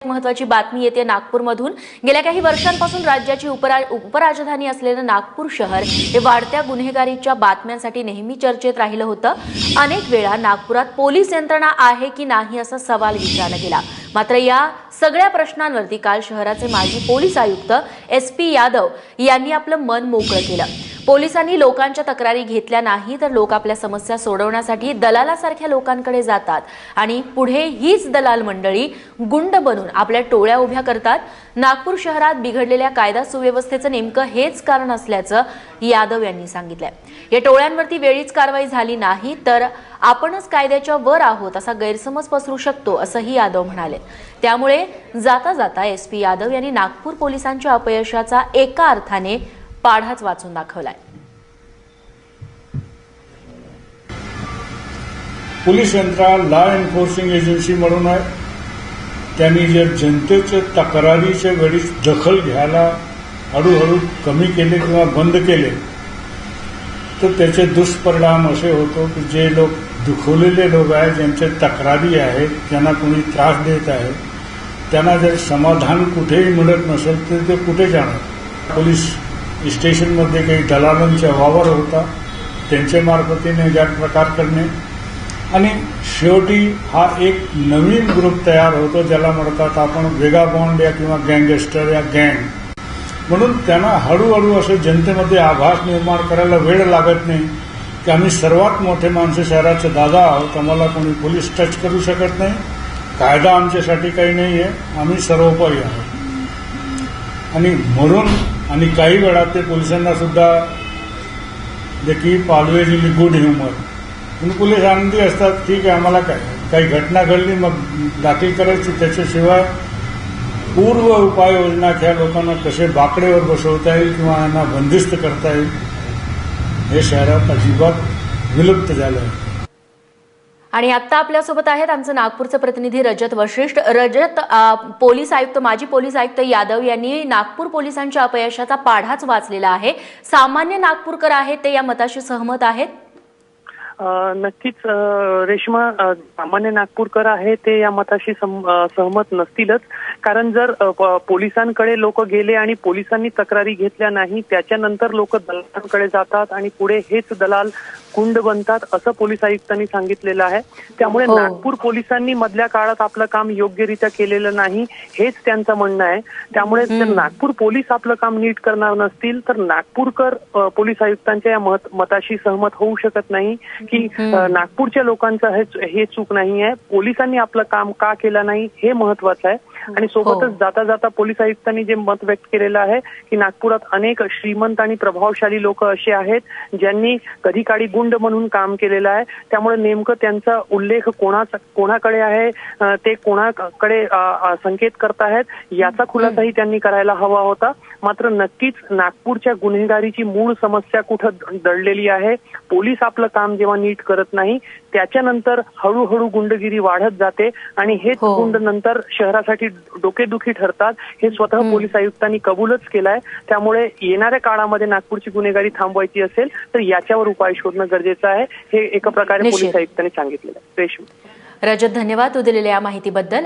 महत्त्वाची बातमी येते नागपूरमधून। गेल्या काही वर्षांपासून राज्याची उपराजधानी असलेलं नागपूर शहर हे वाढत्या गुन्हेगारीच्या बातम्यांसाठी नेहमी चर्चेत राहिलं होतं। अनेक वेळा नागपुरात पोलीस यंत्रणा आहे की नाही असा सवाल विचारला गेला। मात्र या सगळ्या प्रश्नांवरती काल शहराचे माजी पोलीस आयुक्त SP यादव यांनी आपलं मन मोकळं केलं। पोलिसांनी लोकांच्या तक्रारी घेतल्या नाही तर लोक आपल्या समस्या सोडवण्यासाठी दलालासारख्या लोकांकडे जातात आणि पुढे हीच दलाल मंडळी गुंड बनून आपल्या टोळ्या उभ्या करतात। नागपूर शहरात बिघडलेल्या कायदा सुव्यवस्थेचं नेमकं हेच कारण असल्याचं यादव यांनी सांगितलंय। या टोळ्यांवरती वेळीच कारवाई झाली नाही तर आपणच कायद्याच्या वर आहोत असा गैरसमज पसरू शकतो असंही यादव म्हणाले। त्यामुळे जाता जाता SP यादव यांनी नागपूर पोलिसांच्या अपयशाचा एका अर्थाने पाढाच वाचून दाखवलाय। पोलीस यंत्रणा लॉ एन्फोर्सिंग एजन्सी म्हणून आहे। त्यांनी जर जनतेच्या तक्रारीच्या वेळीच दखल घ्यायला हळूहळू कमी केले किंवा बंद केले तर त्याचे दुष्परिणाम असे होतो की जे लोक दुखवलेले लोक आहेत, ज्यांच्या तक्रारी आहेत, ज्यांना कोणी त्रास देत आहे, त्यांना जर समाधान कुठेही मिळत नसेल तर ते कुठे जाणार। पोलीस स्टेशनमध्ये काही दलालांचा वावर होता, त्यांच्या मार्फतीने ज्या प्रकार करणे आणि शेवटी हा एक नवीन ग्रुप तयार होतो ज्याला म्हणतात आपण वेगाबॉन्ड या किंवा गँगस्टर या गँग म्हणून। त्यांना हळूहळू असं जनतेमध्ये आभास निर्माण करायला वेळ लागत नाही की आम्ही सर्वात मोठे माणसं शहराचे दादा आहोत, आम्हाला कोणी पोलीस टच करू शकत नाही, कायदा आमच्यासाठी काही नाही आहे, आम्ही सर्वोपरी आहोत। आणि म्हणून आणि काही वेळा ते पोलिसांना सुद्धा देखील ऑलवेज इन गुड ह्युमर म्हणून पोलीस आनंदी असतात। ठीक आहे, आम्हाला काही घटना घडली मग दाखल करायची, त्याच्याशिवाय पूर्व उपाययोजना ह्या लोकांना कसे बाकडेवर बसवता येईल किंवा यांना बंदिस्त करता येईल हे शहरात अजिबात विलुप्त झालं आहे। आणि आता आपल्यासोबत आहेत आमचं नागपूरचे प्रतिनिधी रजत वशिष्ठ। रजत, पोलीस आयुक्त माजी पोलीस आयुक्त यादव यांनी नागपूर पोलिसांच्या अपयशाचा पाढाच वाचलेला आहे। सामान्य नागपूरकर आहेत ते या मताशी सहमत आहेत? नक्कीच रेश्मा, सामान्य नागपूरकर आहे ते या मताशी सहमत नसतीलच। कारण जर पोलिसांकडे लोक गेले आणि पोलिसांनी तक्रारी घेतल्या नाही त्याच्यानंतर लोक दलालांकडे जातात आणि पुढे हेच दलाल गुंड बनतात असं पोलीस आयुक्तांनी सांगितलेलं आहे। त्यामुळे नागपूर पोलिसांनी मधल्या काळात आपलं काम योग्यरित्या केलेलं नाही हेच त्यांचं म्हणणं आहे। त्यामुळे जर नागपूर पोलीस आपलं काम नीट करणार नसतील तर नागपूरकर पोलीस आयुक्तांच्या या मताशी सहमत होऊ शकत नाही की नागपूरच्या लोकांचं हे चूक नाही आहे, पोलिसांनी आपलं काम का केलं नाही हे महत्वाचं आहे। आणि सोबतच जाता जाता पोलीस आयुक्तांनी जे मत व्यक्त केलेलं आहे की नागपुरात अनेक श्रीमंत आणि प्रभावशाली लोक असे आहेत ज्यांनी कधी काळी गुंड म्हणून काम केलेलं आहे। त्यामुळे नेमकं त्यांचा उल्लेख कोणाकडे आहे, ते कोणाकडे संकेत करतायत याचा खुलासाही त्यांनी करायला हवा होता। मात्र नक्कीच नागपूरच्या गुन्हेगारीची मूळ समस्या कुठं दडलेली आहे। पोलीस आपलं काम जेव्हा नीट करत नाही त्याच्यानंतर हळूहळू गुंडगिरी वाढत जाते आणि हेच गुंड नंतर शहरासाठी डोकेदुखी ठरतात हे स्वतः पोलीस आयुक्तांनी कबूलच केलाय। त्यामुळे येणाऱ्या काळामध्ये नागपूरची गुन्हेगारी थांबवायची असेल तर याच्यावर उपाय शोधणं गरजेचं आहे हे एका प्रकारे पोलीस आयुक्तांनी सांगितलेलं आहे। रजत, धन्यवाद तू दिलेल्या या माहितीबद्दल।